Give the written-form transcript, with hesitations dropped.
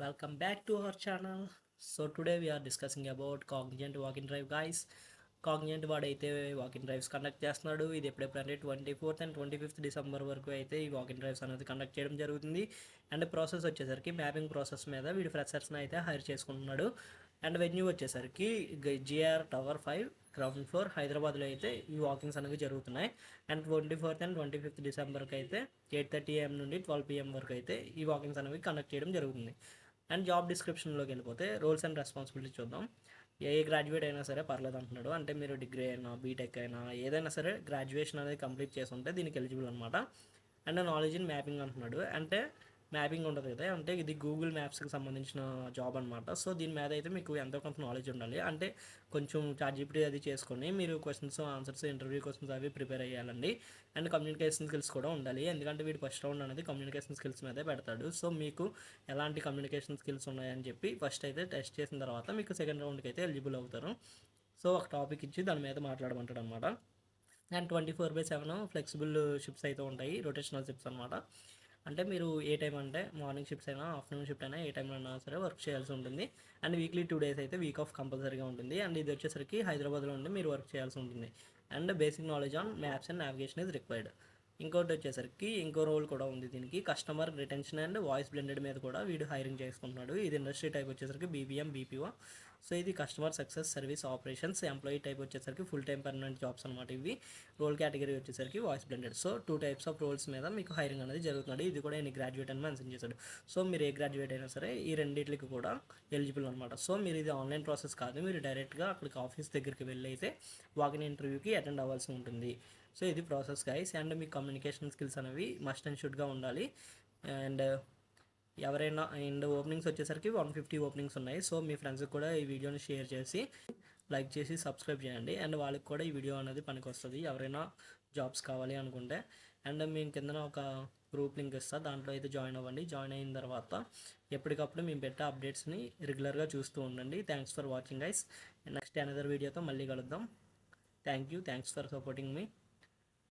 Welcome back to our channel. So today we are discussing about Cognizant walk-in drive, guys. Cognizant వాడైతే walking drives conduct చేస్తున్నాడు. ఇది ఎప్పుడెప్పుడంటే 24th and 25th December వరకు అయితే ఈ walking drives అనేది conduct చేయడం జరుగుతుంది. అండ్ ప్రాసెస్ వచ్చేసరికి మ్యాపింగ్ ప్రాసెస్ మీద వీడు ఫ్రెషర్స్ని అయితే హైర్ చేసుకుంటున్నాడు. అండ్ వెన్యూ వచ్చేసరికి జిఆర్ టవర్ 5 గ్రౌండ్ ఫ్లోర్ హైదరాబాద్లో అయితే ఈ వాకింగ్స్ అనేవి జరుగుతున్నాయి. అండ్ 24th అండ్ 25th డిసెంబర్కి అయితే 8:30 AM నుండి 12 PM వరకు అయితే ఈ వాకింగ్స్ అనేవి కండక్ట్ చేయడం జరుగుతుంది. అండ్ జాబ్ డిస్క్రిప్షన్లోకి వెళ్ళిపోతే రోల్స్ అండ్ రెస్పాన్సిబిలిటీ చూద్దాం. ఏ గ్రాడ్యుయేట్ అయినా సరే పర్లేదు అంటున్నాడు. అంటే మీరు డిగ్రీ అయినా బీటెక్ అయినా ఏదైనా సరే గ్రాడ్యుయేషన్ అనేది కంప్లీట్ చేసి ఉంటే దీనికి ఎలిజిబుల్ అనమాట. అండ్ నాలెడ్జ్ ఇన్ మ్యాపింగ్ అంటున్నాడు. అంటే మ్యాపింగ్ ఉంటుంది కదా, అంటే ఇది గూగుల్ మ్యాప్స్కి సంబంధించిన జాబ్ అనమాట. సో దీని మీద అయితే మీకు ఎంతో కొంత నాలెడ్జ్ ఉండాలి. అంటే కొంచెం చాట్‌జీపీటీ అది చేసుకొని మీరు క్వశ్చన్స్ ఆన్సర్స్ ఇంటర్వ్యూ క్వశ్చన్స్ అవి ప్రిపేర్ అయ్యాలండి. అండ్ కమ్యూనికేషన్ స్కిల్స్ కూడా ఉండాలి. ఎందుకంటే వీడు ఫస్ట్ రౌండ్ అనేది కమ్యూనికేషన్ స్కిల్స్ మీదే పెడతాడు. సో మీకు ఎలాంటి కమ్యూనికేషన్ స్కిల్స్ ఉన్నాయని చెప్పి ఫస్ట్ అయితే టెస్ట్ చేసిన తర్వాత మీకు సెకండ్ రౌండ్కి అయితే ఎలిజిబుల్ అవుతారు. సో ఒక టాపిక్ ఇచ్చి దాని మీద మాట్లాడమంటాడు అనమాట. అండ్ 24/7 ఫ్లెక్సిబుల్ షిఫ్ట్స్ అయితే ఉంటాయి, రొటేషనల్ షిఫ్ట్స్ అనమాట. అంటే మీరు ఏ టైం అంటే మార్నింగ్ షిఫ్ట్స్ అయినా ఆఫ్టర్నూన్ షిఫ్ట్ అయినా ఏ టైంలో అయినా సరే వర్క్ చేయాల్సి ఉంటుంది. అండ్ వీక్లీ 2 days అయితే వీక్ ఆఫ్ కంపల్సరీగా ఉంటుంది. అండ్ ఇది వచ్చేసరికి హైదరాబాద్లో ఉండి మీరు వర్క్ చేయాల్సి ఉంటుంది. And basic knowledge on maps and navigation is required. ఇంకోటి వచ్చేసరికి ఇంకో రోల్ కూడా ఉంది దీనికి, customer retention and voice blended మీద కూడా వీడు హైరింగ్ చేసుకుంటున్నాడు. ఇది ఇండస్ట్రీ టైప్ వచ్చేసరికి బీబీఎం బీపీఓ. సో ఇది customer success service operations. Employee type వచ్చేసరికి ఫుల్ టైం పర్మనెంట్ జాబ్స్ అనమాట ఇవి. రోల్ కేటగిరీ వచ్చేసరికి voice blended. So 2 types of roles మీద మీకు హైరింగ్ అనేది జరుగుతుంది. ఇది కూడా ఎన్ని గ్రాడ్యుయేట్ అని మెన్షన్ చేశాడు. సో మీరు ఏ గ్రాడ్యుయేట్ అయినా సరే ఈ రెండింటికి కూడా ఎలిజిబుల్ అనమాట. సో మీరు ఇది ఆన్లైన్ ప్రాసెస్ కాదు, మీరు డైరెక్ట్గా అక్కడికి ఆఫీస్ దగ్గరికి వెళ్ళి అయితే వాకిన్ ఇంటర్వ్యూకి అటెండ్ అవ్వాల్సి ఉంటుంది. సో ఇది process guys. And me communication skills అనేవి మస్ట్ అండ్ షుడ్గా ఉండాలి. అండ్ ఎవరైనా అండ్ ఓపెనింగ్స్ వచ్చేసరికి 150 ఓపెనింగ్స్ ఉన్నాయి. సో మీ ఫ్రెండ్స్కి కూడా ఈ వీడియోని షేర్ చేసి లైక్ చేసి సబ్స్క్రైబ్ చేయండి. అండ్ వాళ్ళకి కూడా ఈ వీడియో అనేది పనికి వస్తుంది ఎవరైనా జాబ్స్ కావాలి అనుకుంటే. అండ్ మేము కిందన ఒక గ్రూప్ లింక్ ఇస్తా, దాంట్లో అయితే జాయిన్ అవ్వండి. జాయిన్ అయిన తర్వాత ఎప్పటికప్పుడు మేము పెట్టే అప్డేట్స్ని రెగ్యులర్గా చూస్తూ ఉండండి. Thanks for watching guys. Next another వీడియోతో మళ్ళీ కలుద్దాం. Thanks for supporting me.